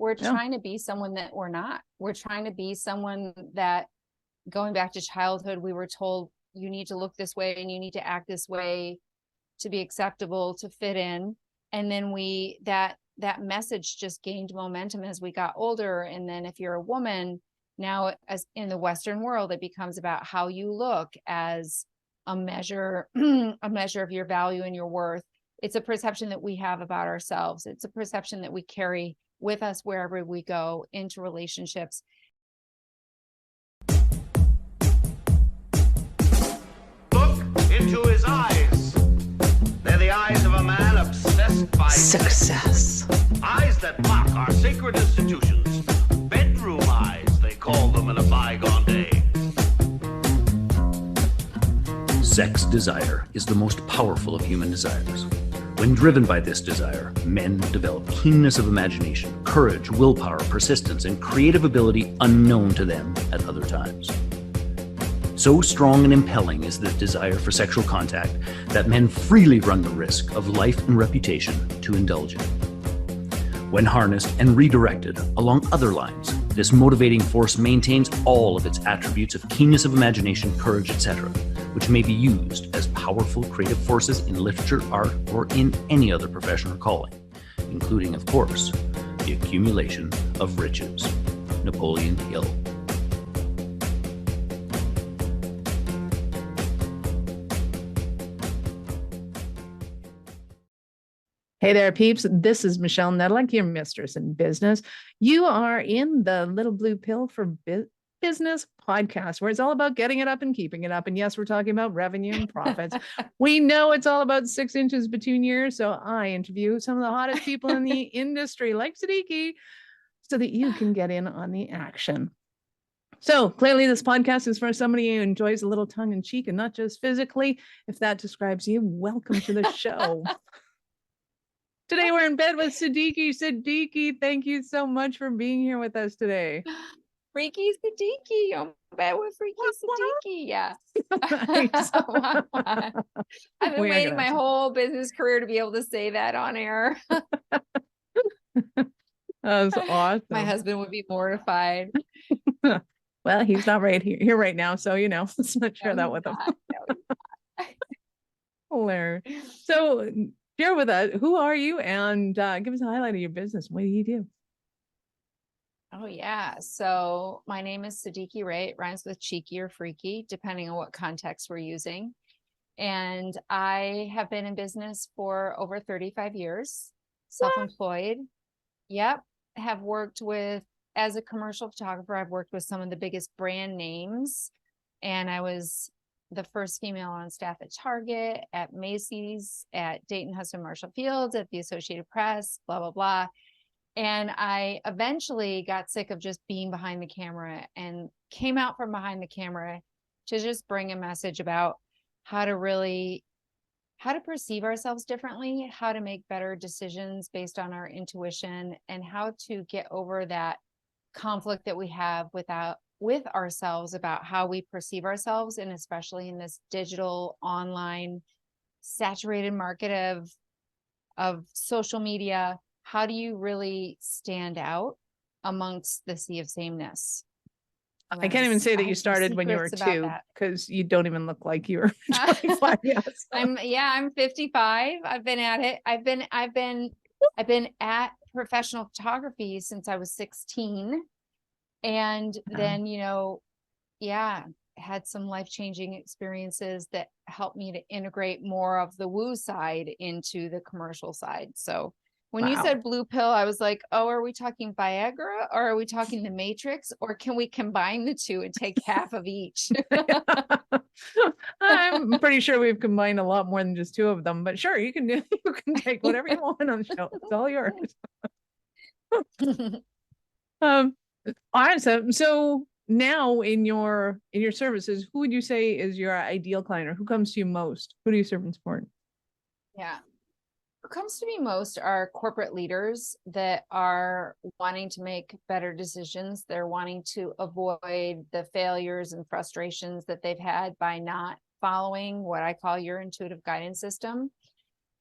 we're trying to be someone that we're not. We're trying to be someone that, going back to childhood, we were told you need to look this way and you need to act this way to be acceptable, to fit in. And then that message just gained momentum as we got older. And then if you're a woman, now as in the Western world, it becomes about how you look as a measure of your value and your worth. It's a perception that we have about ourselves. It's a perception that we carry with us wherever we go into relationships. Look into his eyes. They're the eyes of a man obsessed by success. Eyes that mock our sacred institutions. Bedroom eyes, they call them in a bygone day. Sex desire is the most powerful of human desires. When driven by this desire, men develop keenness of imagination, courage, willpower, persistence, and creative ability unknown to them at other times. So strong and impelling is the desire for sexual contact that men freely run the risk of life and reputation to indulge in. When harnessed and redirected along other lines, this motivating force maintains all of its attributes of keenness of imagination, courage, etc., which may be used as powerful creative forces in literature, art, or in any other profession or calling, including, of course, the accumulation of riches. Napoleon Hill. Hey there, peeps. This is Michelle Nedlick, your mistress in business. You are in the Little Blue Pill for Business podcast, where it's all about getting it up and keeping it up. And yes, we're talking about revenue and profits. We know it's all about 6 inches between years. So I interview some of the hottest people in the industry, like Siddiqi, so that you can get in on the action. So clearly this podcast is for somebody who enjoys a little tongue in cheek and not just physically. If that describes you, welcome to the show. Today we're in bed with Siddiqi. Siddiqi, thank you so much for being here with us today. Freaky Siddiqi. I'm in bed with Freaky Siddiqi. Yeah. Nice. I've been waiting my whole business career to be able to say that on air. That was awesome. My husband would be mortified. Well, he's not right here right now, so let's not share that with him. Hilarious. So share with us, who are you, and give us a highlight of your business. What do you do? Oh, yeah. So my name is Siddiqi Ray. It rhymes with cheeky or freaky, depending on what context we're using. And I have been in business for over 35 years, self-employed. Yep. Have worked with, as a commercial photographer, I've worked with some of the biggest brand names. And I was the first female on staff at Target, at Macy's, at Dayton Hudson Marshall Fields, at the Associated Press, blah, blah, blah. And I eventually got sick of just being behind the camera and came out from behind the camera to just bring a message about how to perceive ourselves differently, how to make better decisions based on our intuition, and how to get over that conflict that we have with ourselves about how we perceive ourselves, and especially in this digital, online, saturated market of social media. How do you really stand out amongst the sea of sameness? I can't even say that you started when you were 2, because you don't even look like you were 25 yet. So. I'm 55. I've been at it. I've been at professional photography since I was 16. And then, had some life-changing experiences that helped me to integrate more of the woo side into the commercial side. So when you said blue pill, I was like, oh, are we talking Viagra, or are we talking the Matrix, or can we combine the two and take half of each? I'm pretty sure we've combined a lot more than just 2 of them, but sure, you can take whatever you want on the show. It's all yours. Awesome. So now in your services, who would you say is your ideal client, or who comes to you most? Who do you serve and support? Yeah. Who comes to me most are corporate leaders that are wanting to make better decisions. They're wanting to avoid the failures and frustrations that they've had by not following what I call your intuitive guidance system.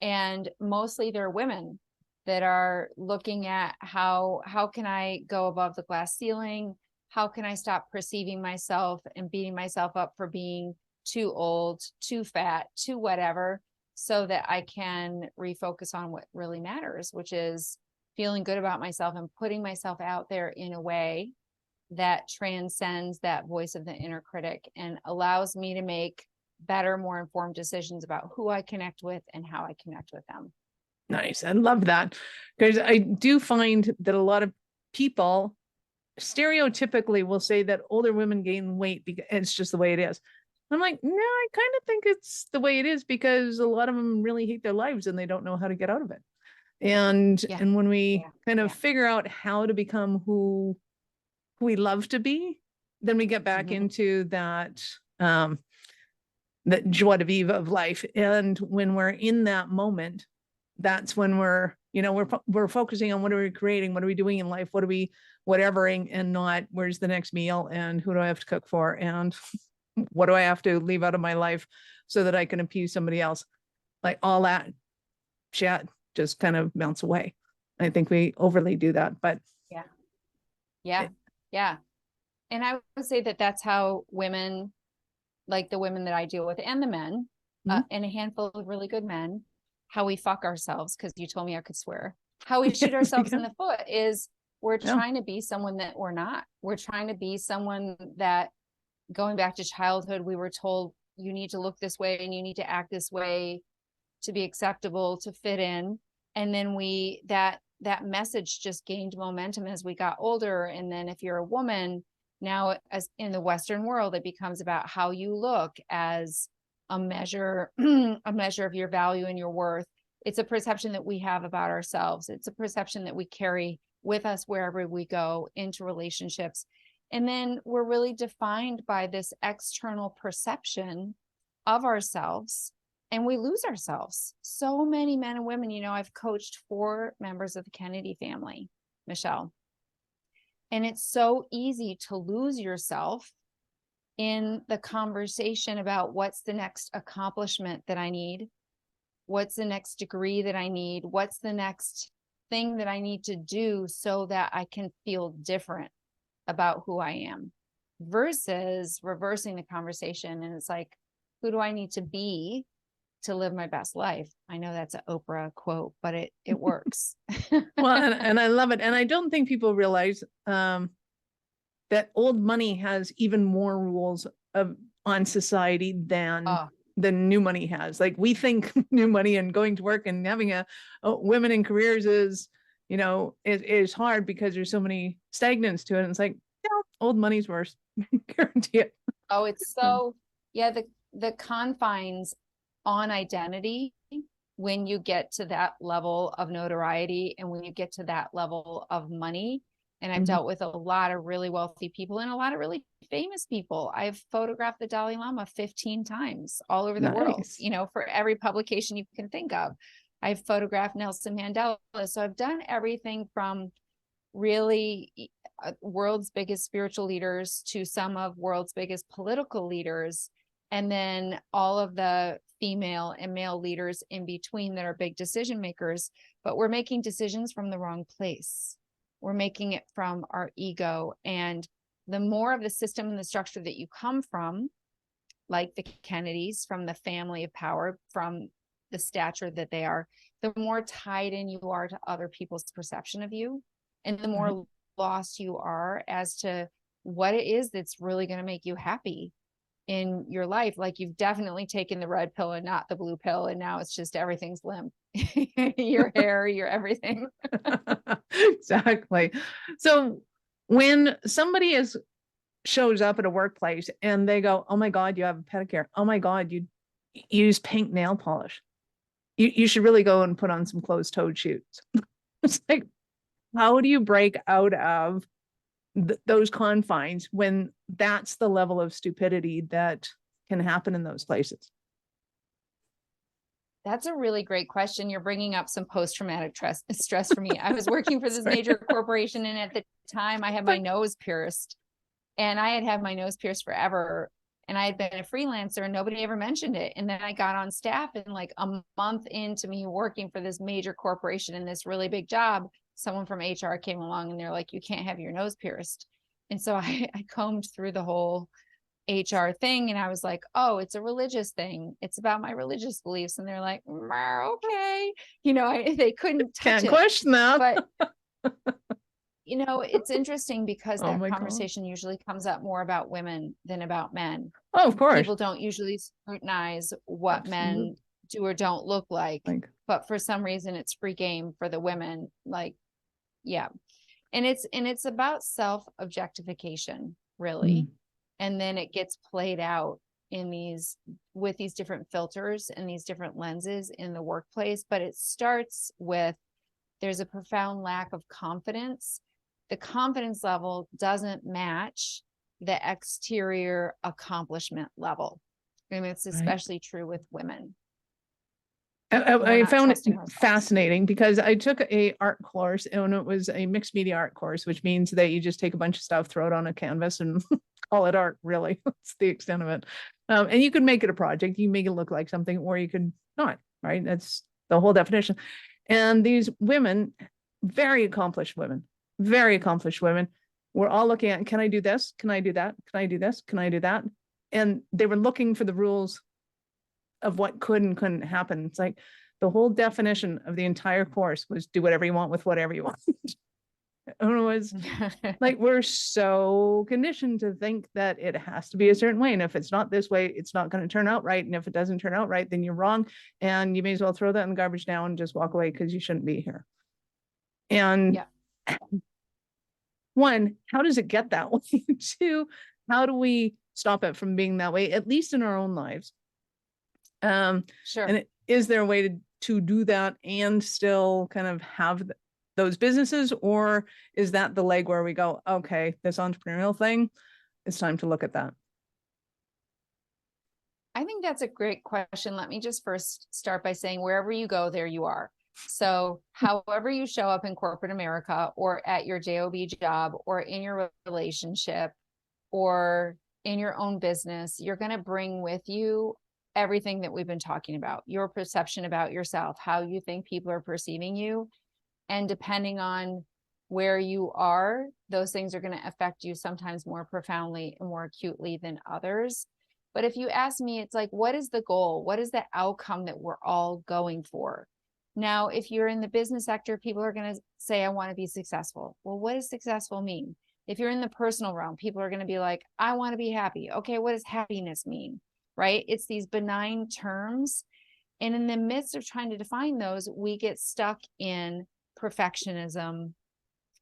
And mostly they're women. that are looking at how can I go above the glass ceiling? How can I stop perceiving myself and beating myself up for being too old, too fat, too whatever, so that I can refocus on what really matters, which is feeling good about myself and putting myself out there in a way that transcends that voice of the inner critic and allows me to make better, more informed decisions about who I connect with and how I connect with them. Nice. I love that, because I do find that a lot of people stereotypically will say that older women gain weight because it's just the way it is. I'm like, no, I kind of think it's the way it is because a lot of them really hate their lives and they don't know how to get out of it. And when we kind of figure out how to become who we love to be, then we get back into that that joie de vivre of life. And when we're in that moment, that's when we're focusing on what are we creating, what are we doing in life, what are we whatevering, and not where's the next meal and who do I have to cook for and what do I have to leave out of my life so that I can appease somebody else. Like all that chat just kind of melts away. I think we overly do that, but yeah. And I would say that that's how women, like the women that I deal with and the men, and a handful of really good men, how we fuck ourselves, because you told me I could swear, how we shoot ourselves in the foot is we're trying to be someone that we're not. We're trying to be someone that, going back to childhood, we were told you need to look this way and you need to act this way to be acceptable, to fit in. And then that message just gained momentum as we got older. And then if you're a woman now, as in the Western world, it becomes about how you look as a measure of your value and your worth. It's a perception that we have about ourselves. It's a perception that we carry with us wherever we go into relationships. And then we're really defined by this external perception of ourselves, and we lose ourselves. So many men and women, I've coached 4 members of the Kennedy family, Michelle. And it's so easy to lose yourself in the conversation about what's the next accomplishment that I need, what's the next degree that I need, what's the next thing that I need to do so that I can feel different about who I am, versus reversing the conversation. And it's like, who do I need to be to live my best life? I know that's an Oprah quote, but it works. Well, and I love it. And I don't think people realize that old money has even more rules on society than new money has. Like, we think new money and going to work and having women in careers is hard because there's so many stagnants to it. And it's like, old money's worse. Guarantee it. Oh, it's so, the confines on identity, when you get to that level of notoriety and when you get to that level of money. And I've dealt with a lot of really wealthy people and a lot of really famous people. I've photographed the Dalai Lama 15 times all over the world, for every publication you can think of. I've photographed Nelson Mandela. So I've done everything from really world's biggest spiritual leaders to some of world's biggest political leaders, and then all of the female and male leaders in between that are big decision makers. But we're making decisions from the wrong place. We're making it from our ego. And the more of the system and the structure that you come from, like the Kennedys, from the family of power, from the stature that they are, the more tied in you are to other people's perception of you, and the more lost you are as to what it is that's really going to make you happy in your life. Like, you've definitely taken the red pill and not the blue pill, and now it's just everything's limp. Your hair, your everything. Exactly. So when somebody shows up at a workplace and they go, oh my God, you have a pedicure. Oh my God, you use pink nail polish. You should really go and put on some closed-toed shoes. It's like, how do you break out of those confines when that's the level of stupidity that can happen in those places? That's a really great question. You're bringing up some post-traumatic stress for me. I was working for this major corporation, and at the time I had my nose pierced, and I had my nose pierced forever. And I had been a freelancer and nobody ever mentioned it. And then I got on staff, and like a month into me working for this major corporation in this really big job, someone from HR came along and they're like, you can't have your nose pierced. And so I combed through the whole HR thing, and I was like, oh, it's a religious thing. It's about my religious beliefs. And they're like, okay, they couldn't touch Can't it. question that. But it's interesting because Oh that my God. conversation usually comes up more about women than about men. Oh, of course. People don't usually scrutinize what men Absolutely. do or don't look like, but for some reason it's free game for the women. Like, yeah. And it's about self-objectification, really. And then it gets played out with these different filters and these different lenses in the workplace. But it starts with, there's a profound lack of confidence. The confidence level doesn't match the exterior accomplishment level. And it's especially true with women. I found it fascinating because I took a art course, and it was a mixed media art course, which means that you just take a bunch of stuff, throw it on a canvas, and call it art. Really, that's the extent of it. And you can make it a project. You make it look like something, or you could not. Right? That's the whole definition. And these women, very accomplished women, were all looking at, can I do this? Can I do that? Can I do this? Can I do that? And they were looking for the rules of what could and couldn't happen. It's like the whole definition of the entire course was do whatever you want with whatever you want. And it was like, we're so conditioned to think that it has to be a certain way. And if it's not this way, it's not going to turn out right. And if it doesn't turn out right, then you're wrong. And you may as well throw that in the garbage now and just walk away because you shouldn't be here. And one, how does it get that way? Two, how do we stop it from being that way, at least in our own lives? Sure. And is there a way to do that and still kind of have those businesses, or is that the leg where we go, okay, this entrepreneurial thing, it's time to look at that? I think that's a great question. Let me just first start by saying, wherever you go, there you are. So however you show up in corporate America, or at your job job, or in your relationship, or in your own business, you're going to bring with you everything that we've been talking about, your perception about yourself, how you think people are perceiving you. And depending on where you are, those things are going to affect you sometimes more profoundly and more acutely than others. But if you ask me, it's like, what is the goal? What is the outcome that we're all going for? Now, if you're in the business sector, people are going to say, I want to be successful. Well, what does successful mean? If you're in the personal realm, people are going to be like, I want to be happy. Okay, what does happiness mean? Right? It's these benign terms. And in the midst of trying to define those, we get stuck in perfectionism.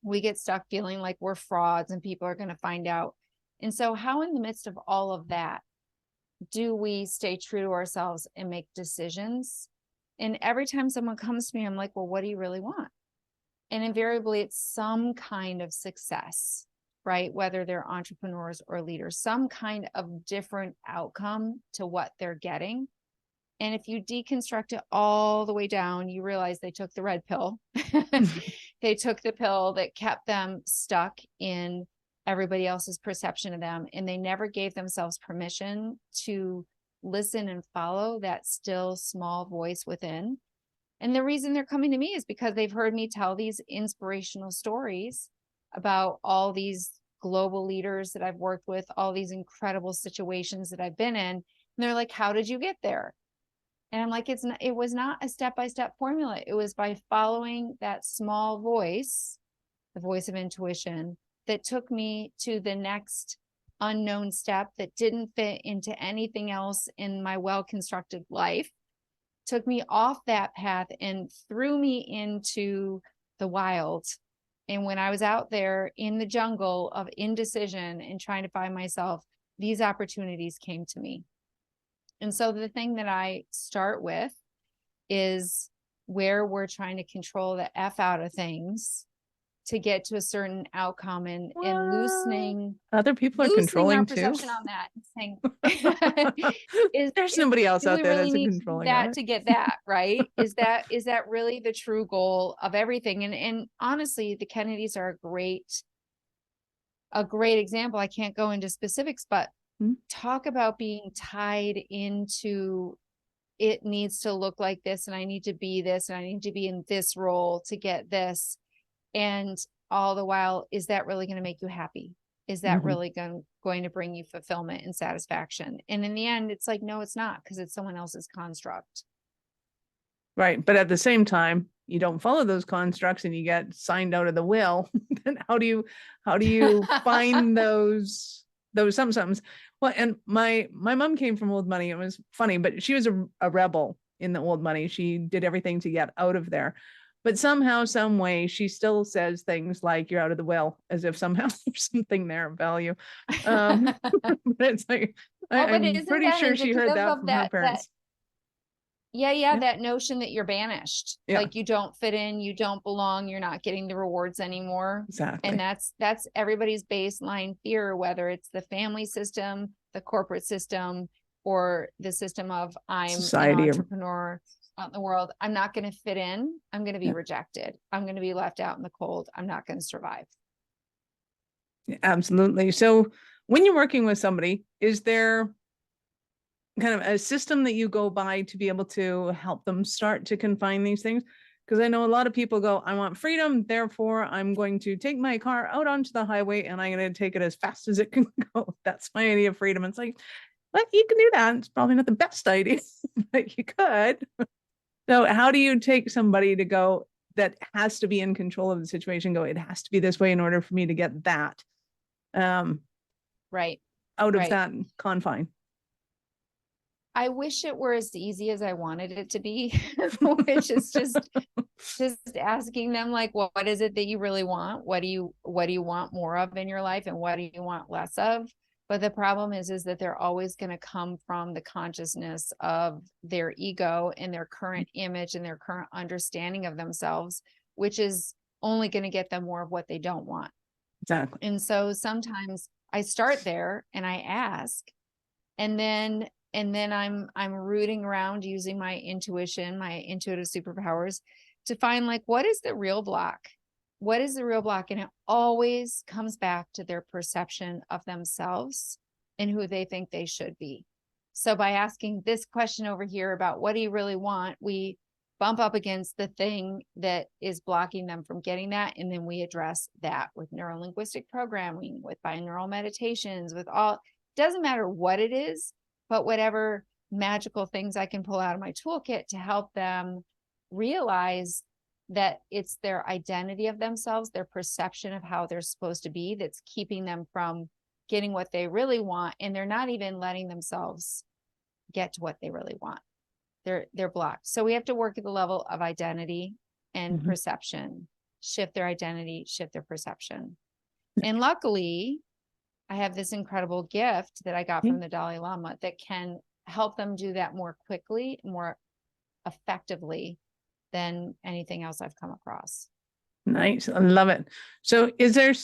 We get stuck feeling like we're frauds and people are going to find out. And so how in the midst of all of that, do we stay true to ourselves and make decisions? And every time someone comes to me, I'm like, well, what do you really want? And invariably it's some kind of success, right? Whether they're entrepreneurs or leaders, some kind of different outcome to what they're getting. And if you deconstruct it all the way down, you realize they took the red pill. They took the pill that kept them stuck in everybody else's perception of them. And they never gave themselves permission to listen and follow that still small voice within. And the reason they're coming to me is because they've heard me tell these inspirational stories about all these global leaders that I've worked with, all these incredible situations that I've been in. And they're like, how did you get there? And I'm like, it was not a step-by-step formula. It was by following that small voice, the voice of intuition, that took me to the next unknown step that didn't fit into anything else in my well-constructed life, took me off that path and threw me into the wild. And when I was out there in the jungle of indecision and trying to find myself, these opportunities came to me. And so the thing that I start with is where we're trying to control the F out of things to get to a certain outcome, and loosening other people are controlling our too. Perception on that, saying, there's somebody else out there really that's controlling that to get that right. Is that really the true goal of everything? And honestly, the Kennedys are a great example. I can't go into specifics, but talk about being tied into it needs to look like this, and I need to be this, and I need to be in this role to get this. And all the while, is that really going to make you happy? Is that really going to bring you fulfillment and satisfaction? And in the end, it's like, no, it's not, because it's someone else's construct. Right. But at the same time, you don't follow those constructs and you get signed out of the will. Then how do you find those somethings? Well, and my mom came from old money. It was funny, but she was a rebel in the old money. She did everything to get out of there. But somehow, some way, she still says things like "you're out of the will," as if somehow there's something there of value. But it's like I'm pretty sure she heard that from her parents. Yeah, that notion that you're banished, Yeah. like you don't fit in, you don't belong, you're not getting the rewards anymore. Exactly. And that's everybody's baseline fear, whether it's the family system, the corporate system, or the system of I'm Society an entrepreneur out in the world. I'm not going to fit in. I'm going to be rejected. I'm going to be left out in the cold. I'm not going to survive. Absolutely. So when you're working with somebody, is there kind of a system that you go by to be able to help them start to confine these things? Because I know a lot of people go, I want freedom, therefore I'm going to take my car out onto the highway and I'm going to take it as fast as it can go. That's my idea of freedom. It's like, well, you can do that. It's probably not the best idea, but you could. So how do you take somebody to go that has to be in control of the situation, go, it has to be this way in order for me to get that right out of that confine? I wish it were as easy as I wanted it to be, which is just asking them, like, well, what is it that you really want? What do you want more of in your life, and what do you want less of? But the problem is that they're always going to come from the consciousness of their ego and their current image and their current understanding of themselves, which is only going to get them more of what they don't want. Exactly. And so sometimes I start there and I ask, and then I'm rooting around using my intuition, my intuitive superpowers, to find, like, what is the real block? What is the real block? And it always comes back to their perception of themselves and who they think they should be. So by asking this question over here about what do you really want, we bump up against the thing that is blocking them from getting that. And then we address that with neuro-linguistic programming, with binaural meditations, with all, doesn't matter what it is, but whatever magical things I can pull out of my toolkit to help them realize that it's their identity of themselves, their perception of how they're supposed to be, that's keeping them from getting what they really want. And they're not even letting themselves get to what they really want. They're blocked. So we have to work at the level of identity and perception, shift their identity, shift their perception. And luckily, I have this incredible gift that I got from the Dalai Lama that can help them do that more quickly, more effectively than anything else I've come across. Nice. I love it. So is there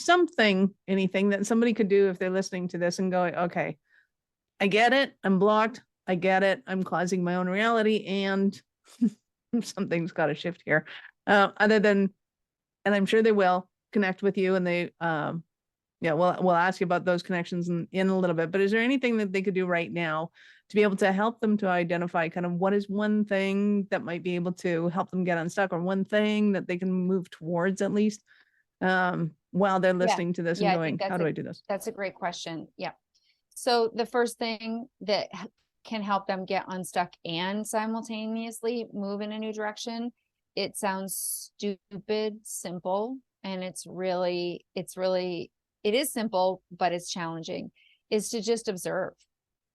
anything that somebody could do if they're listening to this and going, okay, I get it. I'm blocked. I get it. I'm causing my own reality, and something's got to shift here. Other than, and I'm sure they will connect with you, and they, we'll ask you about those connections in a little bit, but is there anything that they could do right now to be able to help them to identify kind of what is one thing that might be able to help them get unstuck, or one thing that they can move towards at least while they're listening to this and going, how do I do this? That's a great question. Yeah. So the first thing that can help them get unstuck and simultaneously move in a new direction, it sounds stupid, simple, and it is simple, but it's challenging, is to just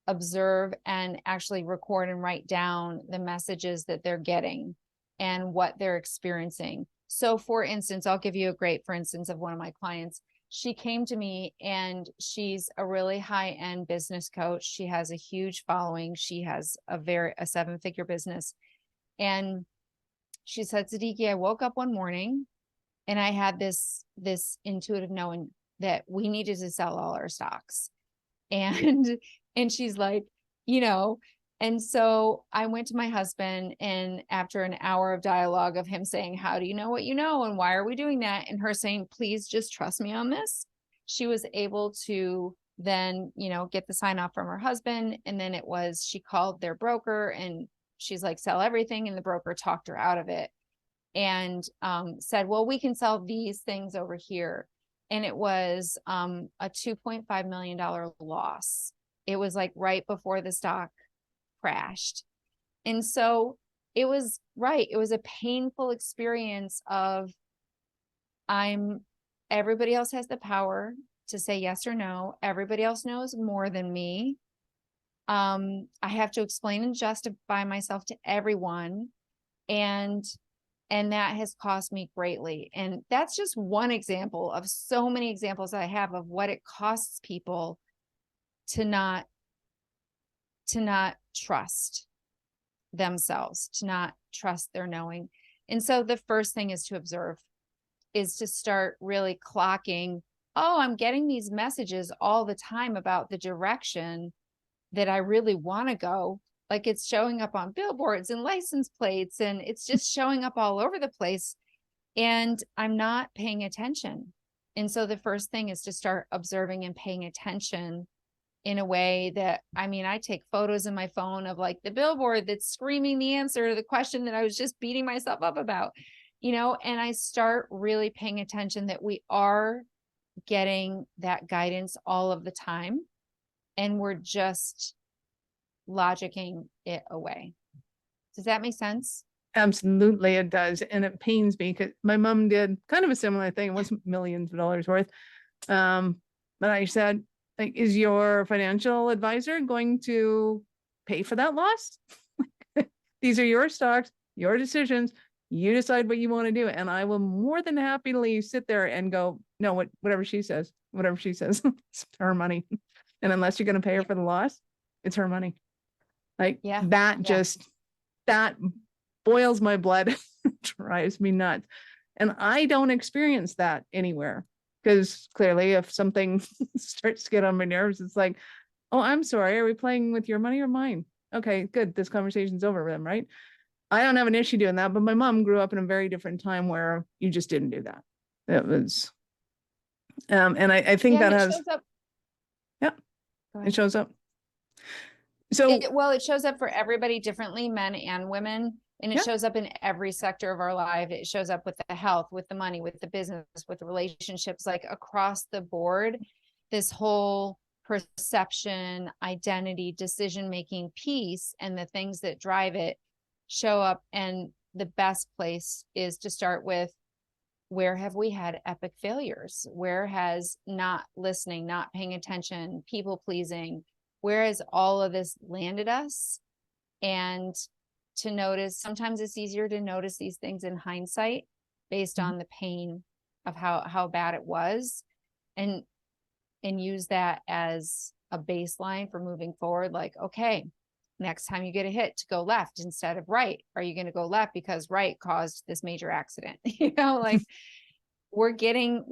observe and actually record and write down the messages that they're getting and what they're experiencing. So for instance, I'll give you a great, for instance, of one of my clients. She came to me and she's a really high-end business coach. She has a huge following. She has a 7-figure business. And she said, Siddiqi, I woke up one morning and I had this intuitive knowing that we needed to sell all our stocks. And she's like, and so I went to my husband, and after an hour of dialogue of him saying, how do you know what you know? And why are we doing that? And her saying, please just trust me on this. She was able to then, get the sign off from her husband. And then she called their broker and she's like, sell everything. And the broker talked her out of it and said, well, we can sell these things over here. And it was a $2.5 million loss. It was like right before the stock crashed. And so it was a painful experience of everybody else has the power to say yes or no. Everybody else knows more than me. I have to explain and justify myself to everyone. And that has cost me greatly. And that's just one example of so many examples I have of what it costs people to not trust themselves, to not trust their knowing. And so the first thing is to observe, is to start really clocking, oh, I'm getting these messages all the time about the direction that I really want to go. Like it's showing up on billboards and license plates, and it's just showing up all over the place. And I'm not paying attention. And so the first thing is to start observing and paying attention in a way that, I take photos in my phone of like the billboard that's screaming the answer to the question that I was just beating myself up about, and I start really paying attention that we are getting that guidance all of the time. And we're just logicking it away. Does that make sense? Absolutely, it does. And it pains me because my mom did kind of a similar thing. It wasn't millions of dollars worth. But I said, like, is your financial advisor going to pay for that loss? These are your stocks, your decisions. You decide what you want to do. And I will more than happily sit there and go, no, whatever she says, it's her money. And unless you're going to pay her for the loss, it's her money. Like that boils my blood, drives me nuts. And I don't experience that anywhere, because clearly if something starts to get on my nerves, it's like, oh, I'm sorry. Are we playing with your money or mine? Okay, good. This conversation's over with them, right? I don't have an issue doing that, but my mom grew up in a very different time where you just didn't do that. It was, and I think that has, shows up. Yeah, it shows up. So, it shows up for everybody differently, men and women. And it shows up in every sector of our life. It shows up with the health, with the money, with the business, with the relationships, like across the board. This whole perception, identity, decision-making piece, and the things that drive it show up. And the best place is to start with, where have we had epic failures? Where has not listening, not paying attention, people pleasing, where has all of this landed us? And to notice, sometimes it's easier to notice these things in hindsight based on the pain of how bad it was, and use that as a baseline for moving forward. Like, okay, next time you get a hit, to go left instead of right. Are you going to go left because right caused this major accident? Like we're getting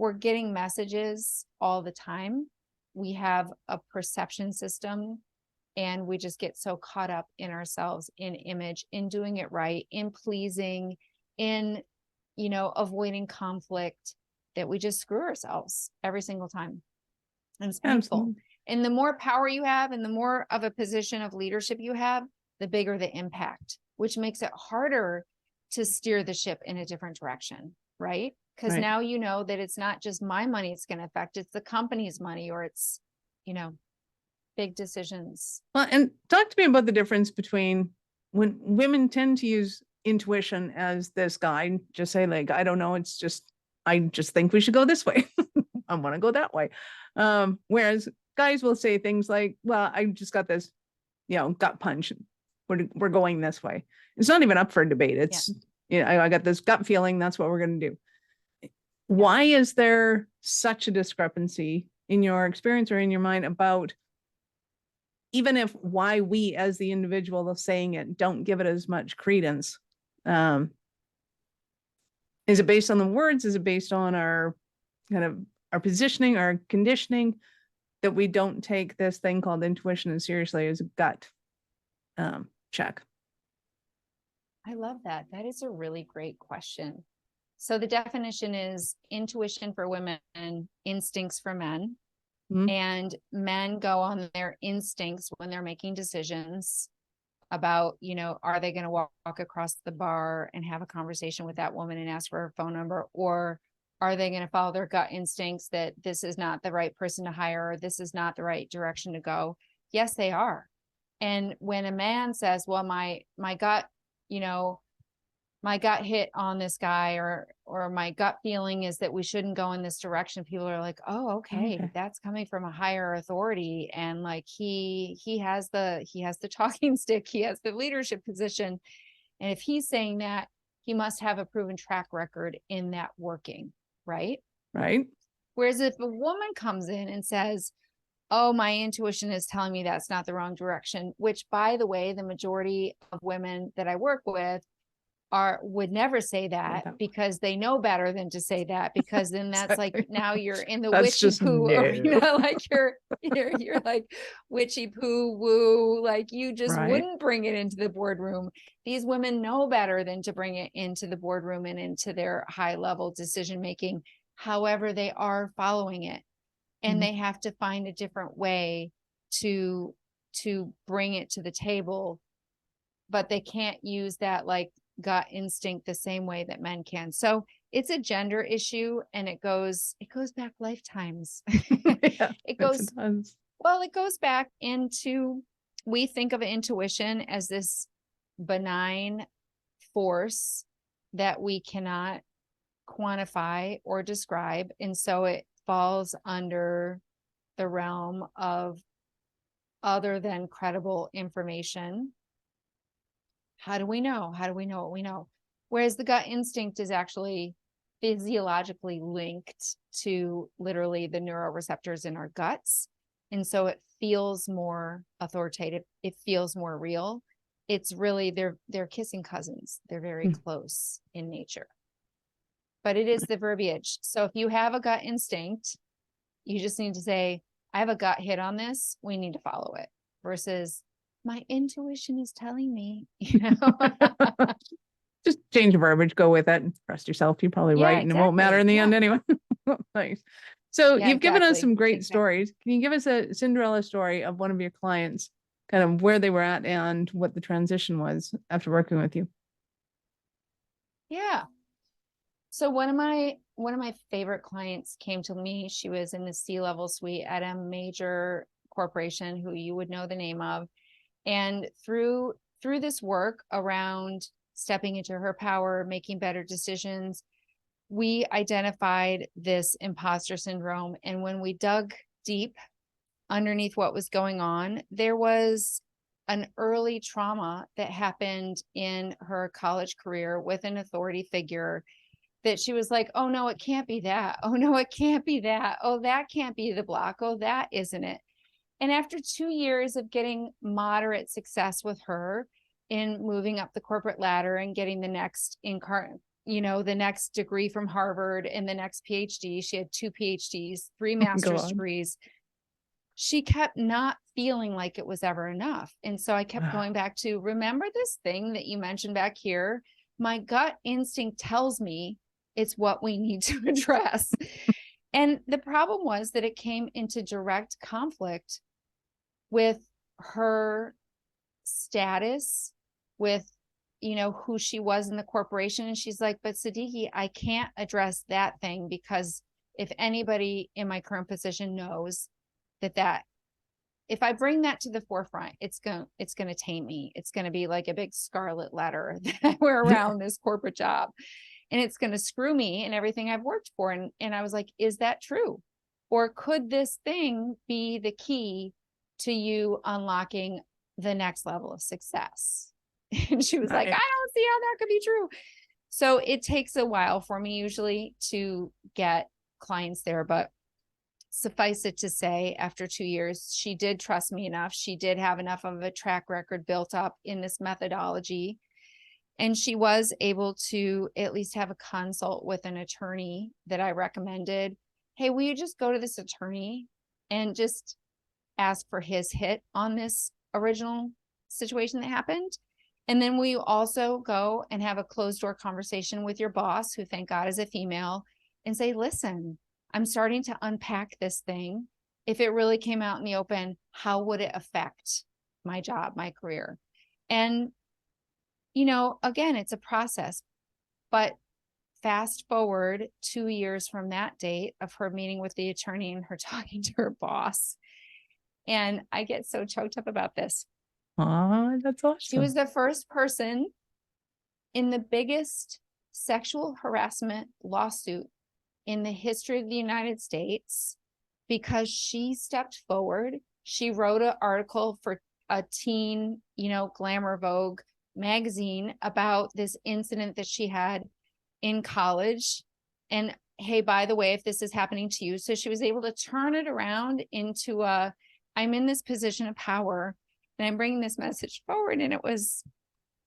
messages all the time. We have a perception system, and we just get so caught up in ourselves, in image, in doing it right, in pleasing, in, avoiding conflict, that we just screw ourselves every single time. And it's painful. Absolutely. And the more power you have and the more of a position of leadership you have, the bigger the impact, which makes it harder to steer the ship in a different direction, right? Because now you know that it's not just my money it's going to affect, it's the company's money, or it's, big decisions. Well, and talk to me about the difference between when women tend to use intuition as this guide, just say like, I don't know, I just think we should go this way. I want to go that way. Whereas guys will say things like, well, I just got this, gut punch. We're going this way. It's not even up for debate. It's, I got this gut feeling. That's what we're going to do. Why is there such a discrepancy in your experience or in your mind about, even if why we as the individual of saying it don't give it as much credence? Is it based on the words? Is it based on our kind of our positioning, our conditioning, that we don't take this thing called intuition as seriously as a gut check? I love that. That is a really great question. So the definition is intuition for women, instincts for men. Mhm. And men go on their instincts when they're making decisions about, are they going to walk across the bar and have a conversation with that woman and ask for her phone number? Or are they going to follow their gut instincts that this is not the right person to hire, or this is not the right direction to go? Yes, they are. And when a man says, well, my gut, my gut hit on this guy, or my gut feeling is that we shouldn't go in this direction, people are like, oh, okay, that's coming from a higher authority. And like, he has the talking stick, he has the leadership position. And if he's saying that, he must have a proven track record in that working. Right. Right. Whereas if a woman comes in and says, oh, my intuition is telling me that's not the wrong direction, which, by the way, the majority of women that I work with would never say that, because they know better than to say that, because then that's Exactly. like, now you're in the That's witchy just poo, or, no. like you're like witchy poo woo, like you just Right. wouldn't bring it into the boardroom. These women know better than to bring it into the boardroom and into their high level decision making. However, they are following it, and they have to find a different way to bring it to the table, but they can't use that like gut instinct the same way that men can. So it's a gender issue, and it goes back lifetimes. Yeah, It yes, goes, does. well, it goes back into, we think of intuition as this benign force that we cannot quantify or describe. And so it falls under the realm of other than credible information. How do we know? How do we know what we know? Whereas the gut instinct is actually physiologically linked to literally the neuroreceptors in our guts. And so it feels more authoritative. It feels more real. It's really, they're kissing cousins. They're very close in nature. But it is the verbiage. So if you have a gut instinct, you just need to say, I have a gut hit on this. We need to follow it, versus my intuition is telling me, Just change the verbiage, go with it, and trust yourself. You're probably Yeah, right, and it won't matter in the end anyway. Nice. So Yeah, you've given us exactly. some great Exactly. stories. Can you give us a Cinderella story of one of your clients, kind of where they were at and what the transition was after working with you? Yeah. So one of my favorite clients came to me. She was in the C-level suite at a major corporation who you would know the name of. And through this work around stepping into her power, making better decisions, we identified this imposter syndrome. And when we dug deep underneath what was going on, there was an early trauma that happened in her college career with an authority figure, that she was like, oh no, it can't be that. Oh no, it can't be that. Oh, that can't be the block. Oh, that isn't it. And after 2 years of getting moderate success with her in moving up the corporate ladder and getting the next the next degree from Harvard and the next PhD, she had 2 PhDs, 3 master's degrees. She kept not feeling like it was ever enough. And so I kept going back to, remember this thing that you mentioned back here? My gut instinct tells me it's what we need to address. And the problem was that it came into direct conflict with her status, with, who she was in the corporation. And she's like, but Siddiqi, I can't address that thing, because if anybody in my current position knows that if I bring that to the forefront, it's going to taint me. It's going to be like a big scarlet letter that I wear around this corporate job, and it's going to screw me and everything I've worked for. And I was like, is that true? Or could this thing be the key to you unlocking the next level of success? And she was like, I don't see how that could be true. So it takes a while for me usually to get clients there, but suffice it to say, after 2 years, she did trust me enough. She did have enough of a track record built up in this methodology. And she was able to at least have a consult with an attorney that I recommended. Hey, will you just go to this attorney and just ask for his hit on this original situation that happened? And then will you also go and have a closed door conversation with your boss, who thank God is a female, and say, listen, I'm starting to unpack this thing. if it really came out in the open, how would it affect my job, my career? And, again, it's a process, but fast forward 2 years from that date of her meeting with the attorney and her talking to her boss. And I get so choked up about this. Oh, that's awesome. She was the first person in the biggest sexual harassment lawsuit in the history of the United States because she stepped forward. She wrote an article for a teen, Glamour Vogue magazine about this incident that she had in college. And hey, by the way, if this is happening to you. So she was able to turn it around into I'm in this position of power and I'm bringing this message forward. And it was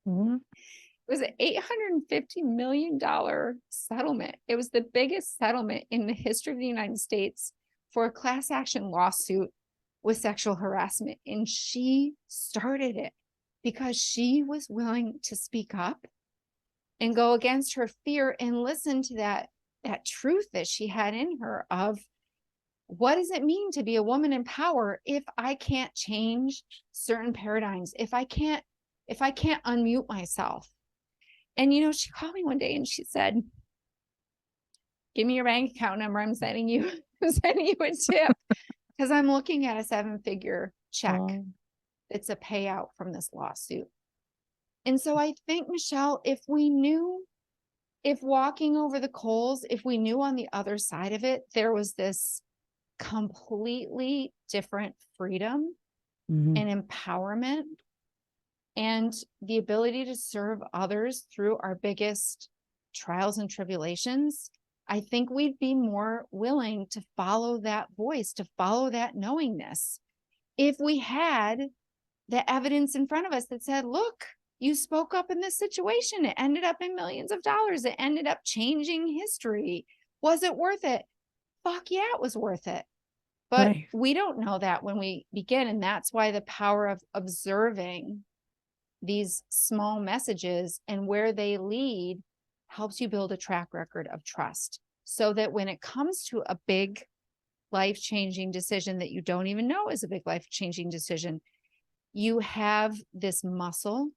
an $850 million settlement. It was the biggest settlement in the history of the United States for a class action lawsuit with sexual harassment. And she started it because she was willing to speak up and go against her fear and listen to that truth that she had in her of, what does it mean to be a woman in power if I can't change certain paradigms, if I can't unmute myself? And, she called me one day and she said, give me your bank account number. I'm sending you a tip because I'm looking at a 7-figure check. Oh. It's a payout from this lawsuit. And so I think, Michelle, if walking over the coals, if we knew on the other side of it, there was this completely different freedom and empowerment and the ability to serve others through our biggest trials and tribulations, I think we'd be more willing to follow that voice, to follow that knowingness. If we had the evidence in front of us that said, look, you spoke up in this situation. It ended up in millions of dollars. It ended up changing history. Was it worth it? Fuck yeah, it was worth it. But Right. we don't know that when we begin. And that's why the power of observing these small messages and where they lead helps you build a track record of trust, so that when it comes to a big life-changing decision that you don't even know is a big life-changing decision, you have this muscle,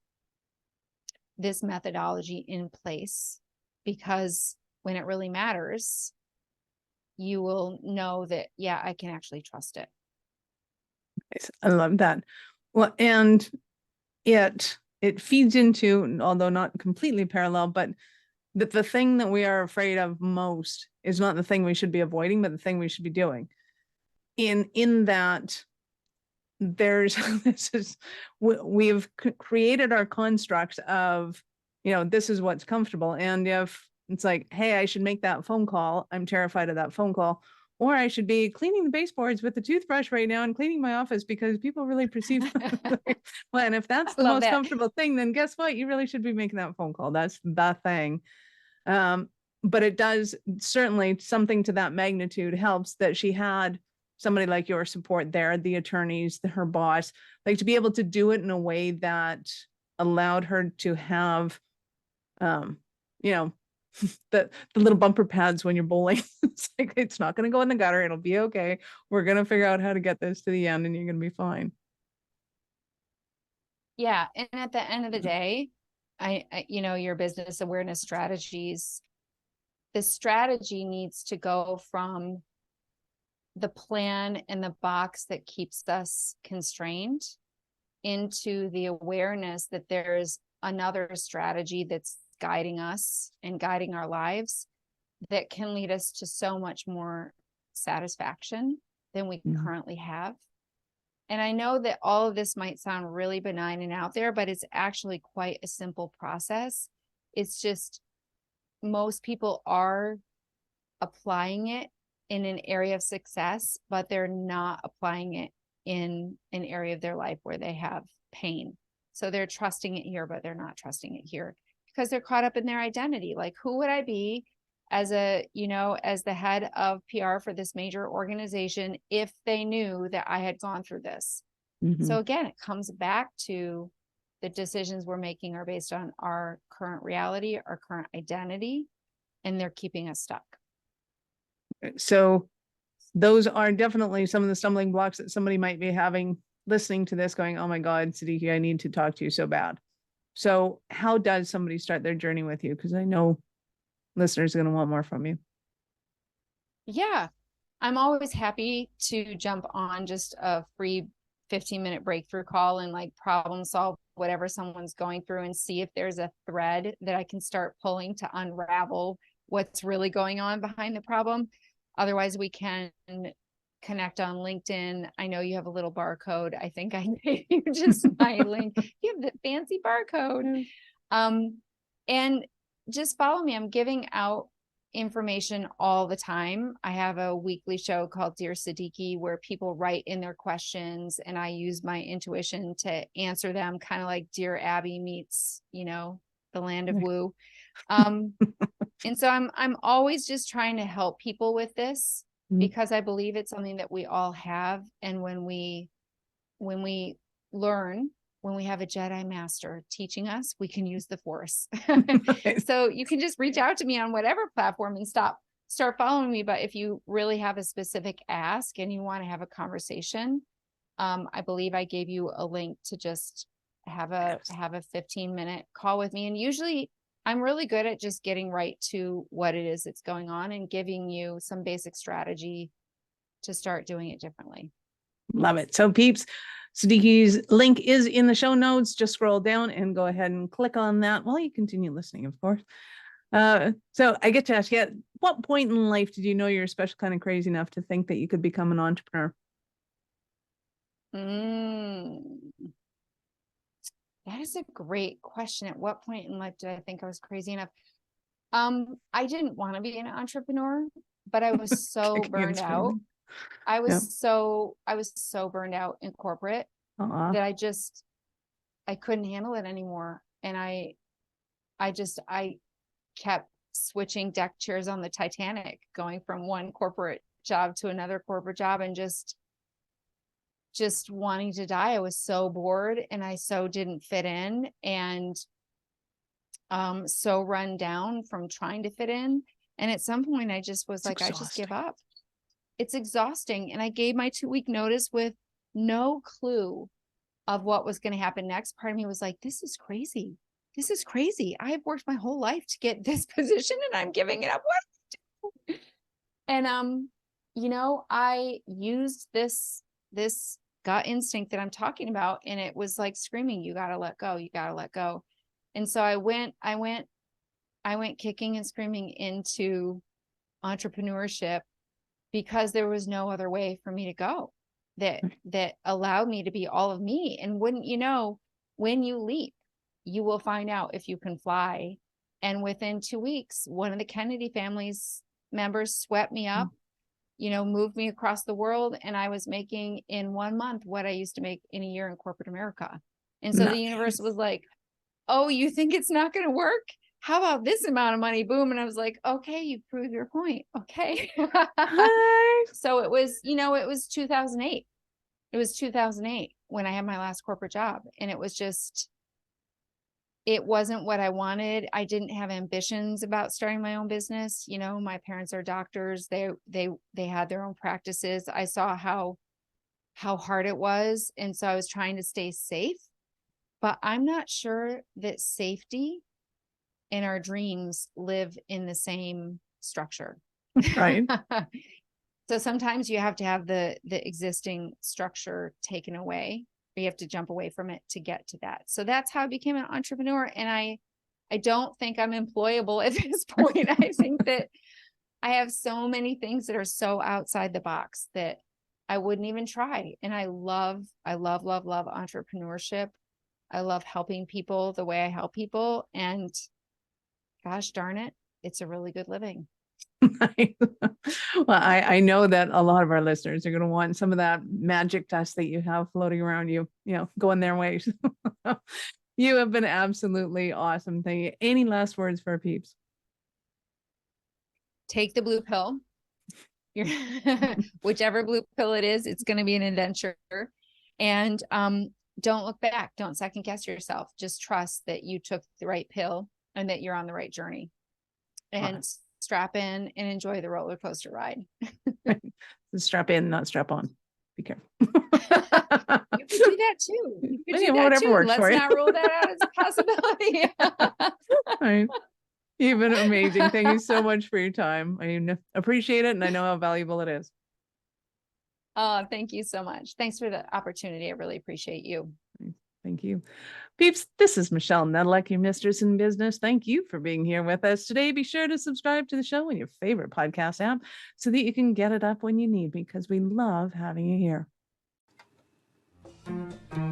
this methodology in place, because when it really matters, you will know that, yeah, I can actually trust it. I love that. Well, and it feeds into, although not completely parallel, but the thing that we are afraid of most is not the thing we should be avoiding, but the thing we should be doing. In that there's we've created our constructs of, this is what's comfortable. And if it's like, hey, I should make that phone call, I'm terrified of that phone call. Or I should be cleaning the baseboards with the toothbrush right now and cleaning my office because people really perceive. Well, and if that's the most comfortable thing, then guess what? You really should be making that phone call. That's the thing. But it does certainly something to that magnitude helps that she had somebody like your support there, the attorneys, her boss, like to be able to do it in a way that allowed her to have, the little bumper pads when you're bowling. It's like, it's not going to go in the gutter. It'll be okay. We're going to figure out how to get this to the end and you're going to be fine. Yeah. And at the end of the day, I your business awareness strategies, the strategy needs to go from the plan and the box that keeps us constrained into the awareness that there's another strategy that's guiding us and guiding our lives that can lead us to so much more satisfaction than we currently have. And I know that all of this might sound really benign and out there, but it's actually quite a simple process. It's just most people are applying it in an area of success, but they're not applying it in an area of their life where they have pain. So they're trusting it here, but they're not trusting it here because they're caught up in their identity. Like, who would I be as as the head of PR for this major organization if they knew that I had gone through this? So again, it comes back to the decisions we're making are based on our current reality, our current identity, and they're keeping us stuck. So those are definitely some of the stumbling blocks that somebody might be having listening to this going, oh my God, Siddiqi, I need to talk to you so bad. So how does somebody start their journey with you? Because I know listeners are going to want more from you. Yeah, I'm always happy to jump on just a free 15-minute breakthrough call and like problem solve whatever someone's going through and see if there's a thread that I can start pulling to unravel what's really going on behind the problem. Otherwise, we can connect on LinkedIn. I know you have a little barcode. I think I gave you just my link. You have the fancy barcode. And just follow me. I'm giving out information all the time. I have a weekly show called Dear Siddiqi where people write in their questions and I use my intuition to answer them, kind of like Dear Abby meets, the land of woo. And so I'm always just trying to help people with this because I believe it's something that we all have. And when we learn, when we have a Jedi master teaching us, we can use the force. So you can just reach out to me on whatever platform and start following me. But if you really have a specific ask and you want to have a conversation, I believe I gave you a link to just have a 15-minute call with me. And usually I'm really good at just getting right to what it is that's going on and giving you some basic strategy to start doing it differently. Love it. So peeps, Siddiqi's link is in the show notes. Just scroll down and go ahead and click on that while you continue listening, of course. So I get to ask you, at what point in life did you know you're special kind of crazy enough to think that you could become an entrepreneur? That is a great question. At what point in life did I think I was crazy enough? I didn't want to be an entrepreneur, but I was so burned out. I was so burned out in corporate that I couldn't handle it anymore. And I kept switching deck chairs on the Titanic, going from one corporate job to another corporate job and just wanting to die. I was so bored and I so didn't fit in and so run down from trying to fit in. And at some point I just was like, I just give up. It's exhausting. And I gave my 2-week notice with no clue of what was going to happen next. Part of me was like, this is crazy. This is crazy. I have worked my whole life to get this position and I'm giving it up. What? And, I used this gut instinct that I'm talking about. And it was like screaming, you got to let go. You got to let go. And so I went kicking and screaming into entrepreneurship because there was no other way for me to go that allowed me to be all of me. And wouldn't you know, when you leap, you will find out if you can fly. And within 2 weeks, one of the Kennedy family's members swept me up, moved me across the world. And I was making in 1 month what I used to make in a year in corporate America. And so the universe was like, oh, you think it's not going to work? How about this amount of money? Boom. And I was like, okay, you prove your point. Okay. So it was 2008. It was 2008 when I had my last corporate job. And it wasn't what I wanted. I didn't have ambitions about starting my own business. My parents are doctors. They had their own practices. I saw how hard it was. And so I was trying to stay safe, but I'm not sure that safety and our dreams live in the same structure. Right. So sometimes you have to have the existing structure taken away, or you have to jump away from it to get to that. So that's how I became an entrepreneur. And I don't think I'm employable at this point. I think that I have so many things that are so outside the box that I wouldn't even try. And I love entrepreneurship. I love helping people the way I help people. And gosh darn it, it's a really good living. Well, I know that a lot of our listeners are going to want some of that magic dust that you have floating around you, going their ways. You have been absolutely awesome. Thank you. Any last words for our peeps? Take the blue pill. Whichever blue pill it is, it's going to be an adventure. And don't look back. Don't second guess yourself. Just trust that you took the right pill and that you're on the right journey. And strap in and enjoy the roller coaster ride. Strap in, not strap on. Be careful. You could do that too. You could Yeah, do that whatever too. works Let's for you. not rule that out as a possibility. All right. You've been amazing. Thank you so much for your time. I appreciate it, and I know how valuable it is. Oh, thank you so much. Thanks for the opportunity. I really appreciate you. Thank you. Peeps, this is Michelle Nedelec, your mistress in business. Thank you for being here with us today. Be sure to subscribe to the show in your favorite podcast app so that you can get it up when you need, because we love having you here.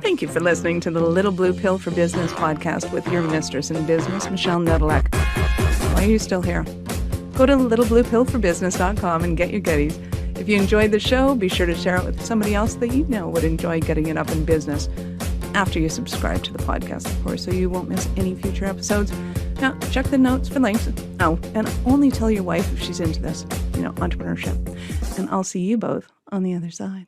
Thank you for listening to the Little Blue Pill for Business podcast with your mistress in business, Michelle Nedelec. Why are you still here? Go to littlebluepillforbusiness.com and get your goodies. If you enjoyed the show, be sure to share it with somebody else that you know would enjoy getting it up in business. After you subscribe to the podcast, of course, so you won't miss any future episodes. Now, check the notes for links. Oh, and only tell your wife if she's into this, entrepreneurship. And I'll see you both on the other side.